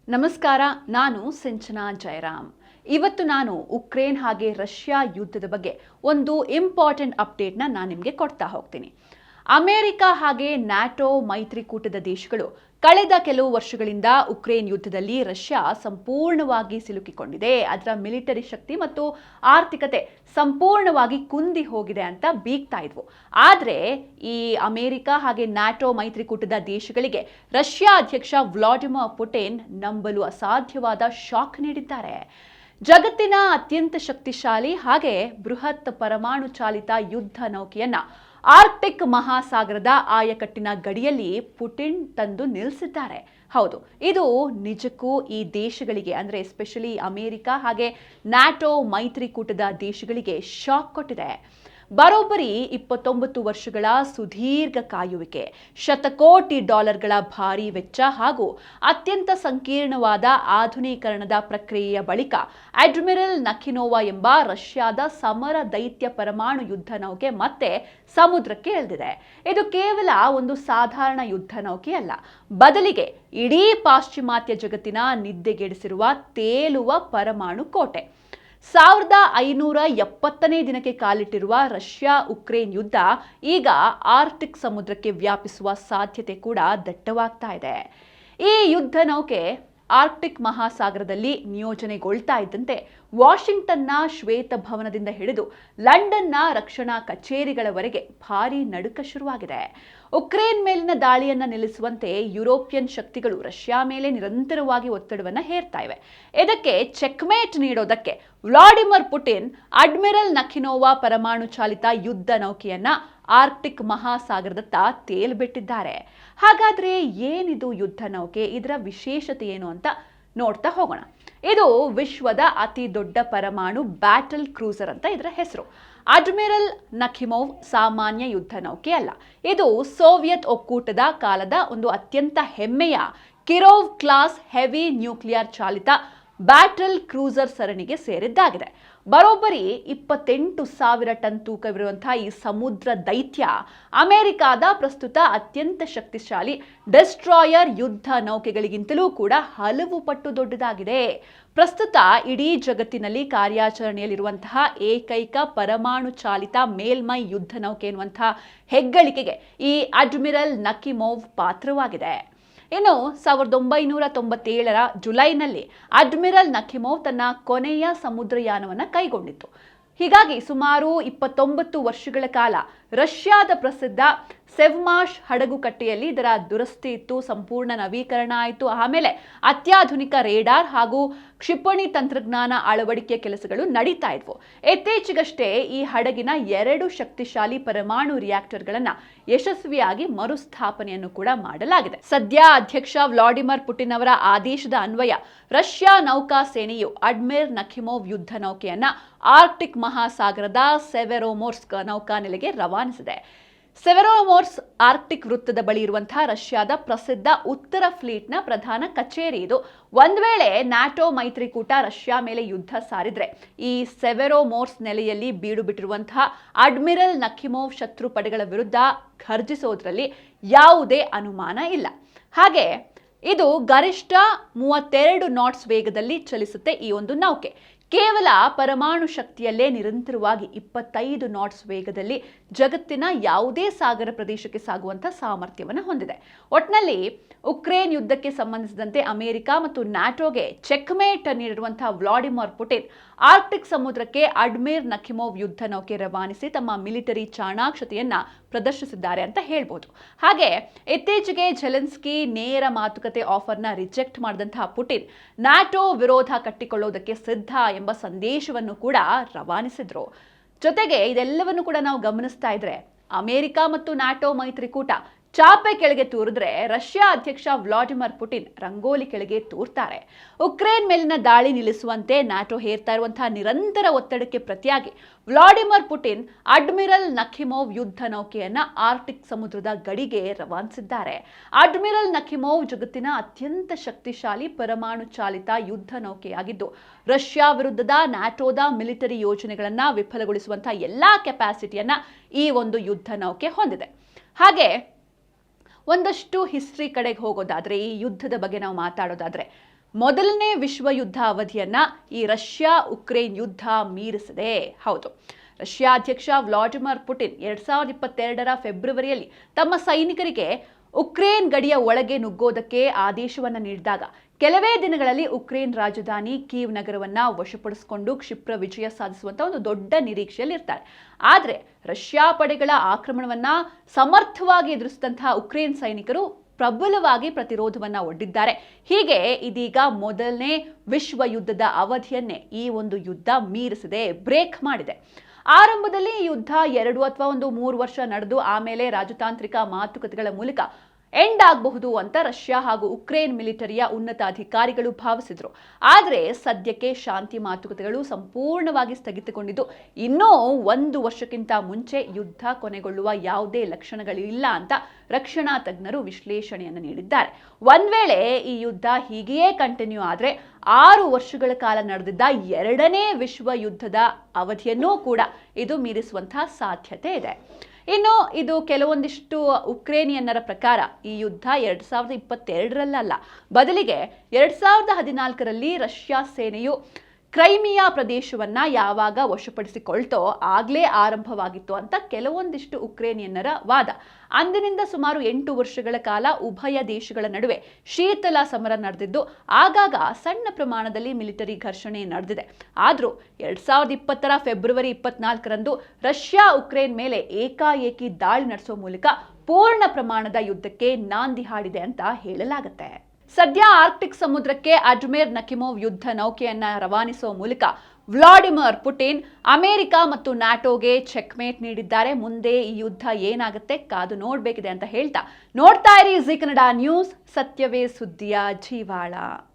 ನಮಸ್ಕಾರ. ನಾನು ಸಿಂಚನಾ ಜಯರಾಮ್. ಇವತ್ತು ನಾನು ಉಕ್ರೇನ್ ಹಾಗೆ ರಷ್ಯಾ ಯುದ್ಧದ ಬಗ್ಗೆ ಒಂದು ಇಂಪಾರ್ಟೆಂಟ್ ಅಪ್ಡೇಟ್ನ ನಾನು ನಿಮಗೆ ಕೊಡ್ತಾ ಹೋಗ್ತೀನಿ. ಅಮೆರಿಕ ಹಾಗೆ ನ್ಯಾಟೋ ಮೈತ್ರಿಕೂಟದ ದೇಶಗಳು ಕಳೆದ ಕೆಲವು ವರ್ಷಗಳಿಂದ ಉಕ್ರೇನ್ ಯುದ್ಧದಲ್ಲಿ ರಷ್ಯಾ ಸಂಪೂರ್ಣವಾಗಿ ಸಿಲುಕಿಕೊಂಡಿದೆ, ಅದರ ಮಿಲಿಟರಿ ಶಕ್ತಿ ಮತ್ತು ಆರ್ಥಿಕತೆ ಸಂಪೂರ್ಣವಾಗಿ ಕುಂದಿ ಹೋಗಿದೆ ಅಂತ ಬೀಗ್ತಾ ಇದ್ವು. ಆದರೆ ಈ ಅಮೆರಿಕ ಹಾಗೆ ನ್ಯಾಟೋ ಮೈತ್ರಿಕೂಟದ ದೇಶಗಳಿಗೆ ರಷ್ಯಾ ಅಧ್ಯಕ್ಷ ವ್ಲಾಡಿಮಿರ್ ಪುಟಿನ್ ನಂಬಲು ಅಸಾಧ್ಯವಾದ ಶಾಕ್ ನೀಡಿದ್ದಾರೆ. ಜಗತ್ತಿನ ಅತ್ಯಂತ ಶಕ್ತಿಶಾಲಿ ಹಾಗೆ ಬೃಹತ್ ಪರಮಾಣು ಚಾಲಿತ ಯುದ್ಧ ನೌಕೆಯನ್ನ ಆರ್ಕ್ಟಿಕ್ ಮಹಾಸಾಗರದ ಆಯಕಟ್ಟಿನ ಗಡಿಯಲ್ಲಿ ಪುಟಿನ್ ತಂದು ನಿಲ್ಲಿಸಿದ್ದಾರೆ. ಹೌದು, ಇದು ನಿಜಕ್ಕೂ ಈ ದೇಶಗಳಿಗೆ ಅಂದರೆ ಎಸ್ಪೆಷಲಿ ಅಮೆರಿಕ ಹಾಗೆ ನ್ಯಾಟೋ ಮೈತ್ರಿಕೂಟದ ದೇಶಗಳಿಗೆ ಶಾಕ್ ಕೊಟ್ಟಿದೆ. ಬರೋಬ್ಬರಿ 29 ವರ್ಷಗಳ ಸುದೀರ್ಘ ಕಾಯುವಿಕೆ, ಶತಕೋಟಿ ಡಾಲರ್ಗಳ ಭಾರೀ ವೆಚ್ಚ ಹಾಗೂ ಅತ್ಯಂತ ಸಂಕೀರ್ಣವಾದ ಆಧುನೀಕರಣದ ಪ್ರಕ್ರಿಯೆಯ ಬಳಿಕ ಅಡ್ಮಿರಲ್ ನಖಿನೋವಾ ಎಂಬ ರಷ್ಯಾದ ಸಮರ ದೈತ್ಯ ಪರಮಾಣು ಯುದ್ಧ ನೌಕೆ ಮತ್ತೆ ಸಮುದ್ರಕ್ಕೆ ಇಳಿದಿದೆ. ಇದು ಕೇವಲ ಒಂದು ಸಾಧಾರಣ ಯುದ್ಧ ನೌಕೆ ಅಲ್ಲ, ಬದಲಿಗೆ ಇಡೀ ಪಾಶ್ಚಿಮಾತ್ಯ ಜಗತ್ತಿನ ನಿದ್ದೆಗೆಡಿಸಿರುವ ತೇಲುವ ಪರಮಾಣು ಕೋಟೆ. 1570ನೇ ದಿನಕ್ಕೆ ಕಾಲಿಟ್ಟಿರುವ ರಷ್ಯಾ ಉಕ್ರೇನ್ ಯುದ್ಧ ಈಗ ಆರ್ಕ್ಟಿಕ್ ಸಮುದ್ರಕ್ಕೆ ವ್ಯಾಪಿಸುವ ಸಾಧ್ಯತೆ ಕೂಡ ದಟ್ಟವಾಗ್ತಾ ಇದೆ. ಈ ಯುದ್ಧ ನೌಕೆ ಆರ್ಕ್ಟಿಕ್ ಮಹಾಸಾಗರದಲ್ಲಿ ನಿಯೋಜನೆಗೊಳ್ತಾ ಇದ್ದಂತೆ ವಾಷಿಂಗ್ಟನ್ನ ಶ್ವೇತಭವನದಿಂದ ಹಿಡಿದು ಲಂಡನ್ನ ರಕ್ಷಣಾ ಕಚೇರಿಗಳವರೆಗೆ ಭಾರೀ ನಡುಕ ಶುರುವಾಗಿದೆ. ಉಕ್ರೇನ್ ಮೇಲಿನ ದಾಳಿಯನ್ನ ನಿಲ್ಲಿಸುವಂತೆ ಯುರೋಪಿಯನ್ ಶಕ್ತಿಗಳು ರಷ್ಯಾ ಮೇಲೆ ನಿರಂತರವಾಗಿ ಒತ್ತಡವನ್ನು ಹೇರ್ತಾ ಇವೆ. ಇದಕ್ಕೆ ಚೆಕ್ಮೇಟ್ ನೀಡೋದಕ್ಕೆ ವ್ಲಾಡಿಮಿರ್ ಪುಟಿನ್ ಅಡ್ಮಿರಲ್ ನಖಿನೋವಾ ಪರಮಾಣು ಚಾಲಿತ ಯುದ್ಧ ನೌಕೆಯನ್ನ ಆರ್ಕ್ಟಿಕ್ ಮಹಾಸಾಗರದತ್ತ ತೇಲ್ಬಿಟ್ಟಿದ್ದಾರೆ. ಹಾಗಾದ್ರೆ ಏನಿದು ಯುದ್ಧ ನೌಕೆ, ಇದರ ವಿಶೇಷತೆ ಏನು ಅಂತ ನೋಡ್ತಾ ಹೋಗೋಣ. ಇದು ವಿಶ್ವದ ಅತಿ ದೊಡ್ಡ ಪರಮಾಣು ಬ್ಯಾಟಲ್ ಕ್ರೂಸರ್ ಅಂತ ಇದರ ಹೆಸರು. ಅಡ್ಮಿರಲ್ ನಖಿಮೋವ್ ಸಾಮಾನ್ಯ ಯುದ್ಧ ನೌಕೆ ಅಲ್ಲ, ಇದು ಸೋವಿಯತ್ ಒಕ್ಕೂಟದ ಕಾಲದ ಒಂದು ಅತ್ಯಂತ ಹೆಮ್ಮೆಯ ಕಿರೋವ್ ಕ್ಲಾಸ್ ಹೆವಿ ನ್ಯೂಕ್ಲಿಯರ್ ಚಾಲಿತ ಬ್ಯಾಟಲ್ ಕ್ರೂಸರ್ ಸರಣಿಗೆ ಸೇರಿದ್ದಾಗಿದೆ. ಬರೋಬ್ಬರಿ 28,000 ಟನ್ ತೂಕವಿರುವಂತಹ ಈ ಸಮುದ್ರ ದೈತ್ಯ ಅಮೆರಿಕಾದ ಪ್ರಸ್ತುತ ಅತ್ಯಂತ ಶಕ್ತಿಶಾಲಿ ಡೆಸ್ಟ್ರಾಯರ್ ಯುದ್ಧ ನೌಕೆಗಳಿಗಿಂತಲೂ ಕೂಡ ಹಲವು ಪಟ್ಟು ದೊಡ್ಡದಾಗಿದೆ. ಪ್ರಸ್ತುತ ಇಡೀ ಜಗತ್ತಿನಲ್ಲಿ ಕಾರ್ಯಾಚರಣೆಯಲ್ಲಿರುವಂತಹ ಏಕೈಕ ಪರಮಾಣು ಚಾಲಿತ ಮೇಲ್ಮೈ ಯುದ್ಧ ನೌಕೆ ಎನ್ನುವಂತಹ ಹೆಗ್ಗಳಿಕೆಗೆ ಈ ಅಡ್ಮಿರಲ್ ನಖಿಮೋವ್ ಪಾತ್ರವಾಗಿದೆ. ಇನ್ನು 1997ರ ಜುಲೈನಲ್ಲಿ ಅಡ್ಮಿರಲ್ ನಖಿಮೋವ್ ತನ್ನ ಕೊನೆಯ ಸಮುದ್ರಯಾನವನ್ನು ಕೈಗೊಂಡಿತ್ತು. ಹೀಗಾಗಿ ಸುಮಾರು 29 ವರ್ಷಗಳ ಕಾಲ ರಷ್ಯಾದ ಪ್ರಸಿದ್ಧ ಸೆವ್ಮಾಶ್ ಹಡಗುಕಟ್ಟೆಯಲ್ಲಿ ಇದರ ದುರಸ್ತಿ ಇತ್ತು, ಸಂಪೂರ್ಣ ನವೀಕರಣ ಆಯಿತು. ಆಮೇಲೆ ಅತ್ಯಾಧುನಿಕ ರೇಡಾರ್ ಹಾಗೂ ಕ್ಷಿಪಣಿ ತಂತ್ರಜ್ಞಾನ ಅಳವಡಿಕೆಯ ಕೆಲಸಗಳು ನಡೀತಾ ಇದ್ವು. ಇತ್ತೀಚೆಗಷ್ಟೇ ಈ ಹಡಗಿನ 2 ಶಕ್ತಿಶಾಲಿ ಪರಮಾಣು ರಿಯಾಕ್ಟರ್ಗಳನ್ನು ಯಶಸ್ವಿಯಾಗಿ ಮರುಸ್ಥಾಪನೆಯನ್ನು ಕೂಡ ಮಾಡಲಾಗಿದೆ. ಸದ್ಯ ಅಧ್ಯಕ್ಷ ವ್ಲಾಡಿಮಿರ್ ಪುಟಿನ್ ಅವರ ಆದೇಶದ ಅನ್ವಯ ರಷ್ಯಾ ನೌಕಾ ಸೇನೆಯು ಅಡ್ಮಿರಲ್ ನಖಿಮೋವ್ ಯುದ್ಧ ನೌಕೆಯನ್ನ ಆರ್ಕ್ಟಿಕ್ ಮಹಾಸಾಗರದ ಸೆವೆರೊಮೊರ್ಸ್ಕ್ ನೌಕಾನೆಲೆಗೆ ರವಾನಿಸಿದೆ. ಸೆವೆರೊಮೊರ್ಸ್ಕ್ ಆರ್ಕ್ಟಿಕ್ ವೃತ್ತದ ಬಳಿ ಇರುವಂತಹ ರಷ್ಯಾದ ಪ್ರಸಿದ್ಧ ಉತ್ತರ ಫ್ಲೀಟ್ನ ಪ್ರಧಾನ ಕಚೇರಿ ಇದು. ಒಂದ್ ವೇಳೆ ನ್ಯಾಟೋ ಮೈತ್ರಿಕೂಟ ರಷ್ಯಾ ಮೇಲೆ ಯುದ್ಧ ಸಾರಿದ್ರೆ ಈ ಸೆವೆರೊಮೊರ್ಸ್ಕ್ ನೆಲೆಯಲ್ಲಿ ಬೀಡು ಬಿಟ್ಟಿರುವಂತಹ ಅಡ್ಮಿರಲ್ ನಖಿಮೋವ್ ಶತ್ರು ಪಡೆಗಳ ವಿರುದ್ಧ ಘರ್ಜಿಸೋದ್ರಲ್ಲಿ ಯಾವುದೇ ಅನುಮಾನ ಇಲ್ಲ. ಹಾಗೆ ಇದು ಗರಿಷ್ಠ 32 ನಾಟ್ಸ್ ವೇಗದಲ್ಲಿ ಚಲಿಸುತ್ತೆ. ಈ ಒಂದು ನೌಕೆ ಕೇವಲ ಪರಮಾಣು ಶಕ್ತಿಯಲ್ಲೇ ನಿರಂತರವಾಗಿ 25 ನಾಟ್ಸ್ ವೇಗದಲ್ಲಿ ಜಗತ್ತಿನ ಯಾವುದೇ ಸಾಗರ ಪ್ರದೇಶಕ್ಕೆ ಸಾಗುವಂಥ ಸಾಮರ್ಥ್ಯವನ್ನು ಹೊಂದಿದೆ. ಒಟ್ನಲ್ಲಿ ಉಕ್ರೇನ್ ಯುದ್ಧಕ್ಕೆ ಸಂಬಂಧಿಸಿದಂತೆ ಅಮೆರಿಕ ಮತ್ತು ನ್ಯಾಟೋಗೆ ಚೆಕ್ಮೇಟ್ ನೀಡಿರುವಂತಹ ವ್ಲಾಡಿಮಿರ್ ಪುಟಿನ್ ಆರ್ಕ್ಟಿಕ್ ಸಮುದ್ರಕ್ಕೆ ಅಡ್ಮಿರಲ್ ನಖಿಮೋವ್ ಯುದ್ಧ ನೌಕೆ ರವಾನಿಸಿ ತಮ್ಮ ಮಿಲಿಟರಿ ಚಾಣಾಕ್ಷತೆಯನ್ನ ಪ್ರದರ್ಶಿಸಿದ್ದಾರೆ ಅಂತ ಹೇಳ್ಬೋದು. ಹಾಗೆ ಇತ್ತೀಚೆಗೆ ಝೆಲೆನ್ಸ್ಕಿ ನೇರ ಮಾತುಕತೆ ಆಫರ್ನ ರಿಜೆಕ್ಟ್ ಮಾಡಿದಂತಹ ಪುಟಿನ್ ನ್ಯಾಟೋ ವಿರೋಧ ಕಟ್ಟಿಕೊಳ್ಳುವುದಕ್ಕೆ ಸಿದ್ಧ ಎಂಬ ಸಂದೇಶವನ್ನು ಕೂಡ ರವಾನಿಸಿದ್ರು. ಜೊತೆಗೆ ಇದೆಲ್ಲವನ್ನು ಕೂಡ ನಾವು ಗಮನಿಸ್ತಾ ಇದ್ರೆ ಅಮೆರಿಕ ಮತ್ತು ನ್ಯಾಟೋ ಮೈತ್ರಿಕೂಟ ಚಾಪೆ ಕೆಳಗೆ ತೂರಿದ್ರೆ ರಷ್ಯಾ ಅಧ್ಯಕ್ಷ ವ್ಲಾಡಿಮಿರ್ ಪುಟಿನ್ ರಂಗೋಲಿ ಕೆಳಗೆ ತೂರ್ತಾರೆ. ಉಕ್ರೇನ್ ಮೇಲಿನ ದಾಳಿ ನಿಲ್ಲಿಸುವಂತೆ ನ್ಯಾಟೋ ಹೇರ್ತಾ ಇರುವಂತಹ ನಿರಂತರ ಒತ್ತಡಕ್ಕೆ ಪ್ರತಿಯಾಗಿ ವ್ಲಾಡಿಮಿರ್ ಪುಟಿನ್ ಅಡ್ಮಿರಲ್ ನಖಿಮೋವ್ ಯುದ್ಧ ನೌಕೆಯನ್ನ ಆರ್ಕ್ಟಿಕ್ ಸಮುದ್ರದ ಗಡಿಗೆ ರವಾನಿಸಿದ್ದಾರೆ. ಅಡ್ಮಿರಲ್ ನಖಿಮೋವ್ ಜಗತ್ತಿನ ಅತ್ಯಂತ ಶಕ್ತಿಶಾಲಿ ಪರಮಾಣು ಚಾಲಿತ ಯುದ್ಧ ನೌಕೆಯಾಗಿದ್ದು ರಷ್ಯಾ ವಿರುದ್ಧದ ನ್ಯಾಟೋದ ಮಿಲಿಟರಿ ಯೋಜನೆಗಳನ್ನ ವಿಫಲಗೊಳಿಸುವಂತಹ ಎಲ್ಲಾ ಕೆಪಾಸಿಟಿಯನ್ನ ಈ ಒಂದು ಯುದ್ಧ ನೌಕೆ ಹೊಂದಿದೆ. ಹಾಗೆ ಒಂದಷ್ಟು ಹಿಸ್ಟ್ರಿ ಕಡೆಗೆ ಹೋಗೋದಾದ್ರೆ, ಈ ಯುದ್ಧದ ಬಗ್ಗೆ ನಾವು ಮಾತಾಡೋದಾದ್ರೆ, ಮೊದಲನೇ ವಿಶ್ವ ಯುದ್ಧ ಅವಧಿಯನ್ನ ಈ ರಷ್ಯಾ ಉಕ್ರೇನ್ ಯುದ್ಧ ಮೀರಿಸಿದೆ. ಹೌದು, ರಷ್ಯಾ ಅಧ್ಯಕ್ಷ ವ್ಲಾಡಿಮಿರ್ ಪುಟಿನ್ 2022ರ ಫೆಬ್ರವರಿಯಲ್ಲಿ ತಮ್ಮ ಸೈನಿಕರಿಗೆ ಉಕ್ರೇನ್ ಗಡಿಯ ಒಳಗೆ ನುಗ್ಗೋದಕ್ಕೆ ಆದೇಶವನ್ನ ನೀಡಿದಾಗ ಕೆಲವೇ ದಿನಗಳಲ್ಲಿ ಉಕ್ರೇನ್ ರಾಜಧಾನಿ ಕೀವ್ ನಗರವನ್ನ ವಶಪಡಿಸಿಕೊಂಡು ಕ್ಷಿಪ್ರ ವಿಜಯ ಸಾಧಿಸುವಂತ ಒಂದು ದೊಡ್ಡ ನಿರೀಕ್ಷೆಯಲ್ಲಿ ಇರ್ತಾರೆ. ಆದರೆ ರಷ್ಯಾ ಪಡೆಗಳ ಆಕ್ರಮಣವನ್ನ ಸಮರ್ಥವಾಗಿ ಎದುರಿಸಿದಂತಹ ಉಕ್ರೇನ್ ಸೈನಿಕರು ಪ್ರಬಲವಾಗಿ ಪ್ರತಿರೋಧವನ್ನ ಒಡ್ಡಿದ್ದಾರೆ. ಹೀಗೆ ಇದೀಗ ಮೊದಲನೇ ವಿಶ್ವ ಯುದ್ಧದ ಅವಧಿಯನ್ನೇ ಈ ಒಂದು ಯುದ್ಧ ಮೀರಿಸಿದೆ, ಬ್ರೇಕ್ ಮಾಡಿದೆ. ಆರಂಭದಲ್ಲಿ ಈ ಯುದ್ಧ 2 ಅಥವಾ 3 ವರ್ಷ ನಡೆದು ಆಮೇಲೆ ರಾಜತಾಂತ್ರಿಕ ಮಾತುಕತೆಗಳ ಮೂಲಕ ಎಂಡ್ ಆಗಬಹುದು ಅಂತ ರಷ್ಯಾ ಹಾಗೂ ಉಕ್ರೇನ್ ಮಿಲಿಟರಿಯ ಉನ್ನತ ಅಧಿಕಾರಿಗಳು ಭಾವಿಸಿದ್ರು. ಆದರೆ ಸದ್ಯಕ್ಕೆ ಶಾಂತಿ ಮಾತುಕತೆಗಳು ಸಂಪೂರ್ಣವಾಗಿ ಸ್ಥಗಿತಗೊಂಡಿದ್ದು ಇನ್ನೂ 1 ವರ್ಷಕ್ಕಿಂತ ಮುಂಚೆ ಯುದ್ಧ ಕೊನೆಗೊಳ್ಳುವ ಯಾವುದೇ ಲಕ್ಷಣಗಳಿಲ್ಲ ಅಂತ ರಕ್ಷಣಾ ತಜ್ಞರು ವಿಶ್ಲೇಷಣೆಯನ್ನು ನೀಡಿದ್ದಾರೆ. ಒಂದ್ ವೇಳೆ ಈ ಯುದ್ಧ ಹೀಗೆಯೇ ಕಂಟಿನ್ಯೂ ಆದ್ರೆ 6 ವರ್ಷಗಳ ಕಾಲ ನಡೆದಿದ್ದ 2ನೇ ವಿಶ್ವ ಯುದ್ಧದ ಅವಧಿಯನ್ನೂ ಕೂಡ ಇದು ಮೀರಿಸುವಂತಹ ಸಾಧ್ಯತೆ ಇದೆ. ಇನ್ನು ಇದು ಕೆಲವೊಂದಿಷ್ಟು ಉಕ್ರೇನಿಯನ್ನರ ಪ್ರಕಾರ ಈ ಯುದ್ಧ 2022ರಲ್ಲ, ಬದಲಿಗೆ 2014ರಲ್ಲಿ ರಷ್ಯಾ ಸೇನೆಯು ಕ್ರೈಮಿಯಾ ಪ್ರದೇಶವನ್ನ ಯಾವಾಗ ವಶಪಡಿಸಿಕೊಳ್ತೋ ಆಗ್ಲೇ ಆರಂಭವಾಗಿತ್ತು ಅಂತ ಕೆಲವೊಂದಿಷ್ಟು ಉಕ್ರೇನಿಯನ್ನರ ವಾದ. ಅಂದಿನಿಂದ ಸುಮಾರು 8 ವರ್ಷಗಳ ಕಾಲ ಉಭಯ ದೇಶಗಳ ನಡುವೆ ಶೀತಲ ಸಮರ ನಡೆದಿದ್ದು ಆಗಾಗ ಸಣ್ಣ ಪ್ರಮಾಣದಲ್ಲಿ ಮಿಲಿಟರಿ ಘರ್ಷಣೆ ನಡೆದಿದೆ. ಆದರೂ 2020ರ ಫೆಬ್ರವರಿ 24ರಂದು ರಷ್ಯಾ ಉಕ್ರೇನ್ ಮೇಲೆ ಏಕಾಏಕಿ ದಾಳಿ ನಡೆಸುವ ಮೂಲಕ ಪೂರ್ಣ ಪ್ರಮಾಣದ ಯುದ್ಧಕ್ಕೆ ನಾಂದಿ ಹಾಡಿದೆ ಅಂತ ಹೇಳಲಾಗುತ್ತೆ. ಸದ್ಯ ಆರ್ಕ್ಟಿಕ್ ಸಮುದ್ರಕ್ಕೆ ಅಡ್ಮಿರ್ ನಕಿಮೋವ್ ಯುದ್ಧ ನೌಕೆಯನ್ನ ರವಾನಿಸುವ ಮೂಲಕ ವ್ಲಾಡಿಮಿರ್ ಪುಟಿನ್ ಅಮೆರಿಕ ಮತ್ತು ನ್ಯಾಟೋಗೆ ಚೆಕ್ಮೇಟ್ ನೀಡಿದ್ದಾರೆ. ಮುಂದೆ ಈ ಯುದ್ಧ ಏನಾಗುತ್ತೆ ಕಾದು ನೋಡ್ಬೇಕಿದೆ ಅಂತ ಹೇಳ್ತಾ ನೋಡ್ತಾ ಇರಿ ಜೀ ಕನ್ನಡ ನ್ಯೂಸ್, ಸತ್ಯವೇ ಸುದ್ದಿಯ ಜೀವಾಳ.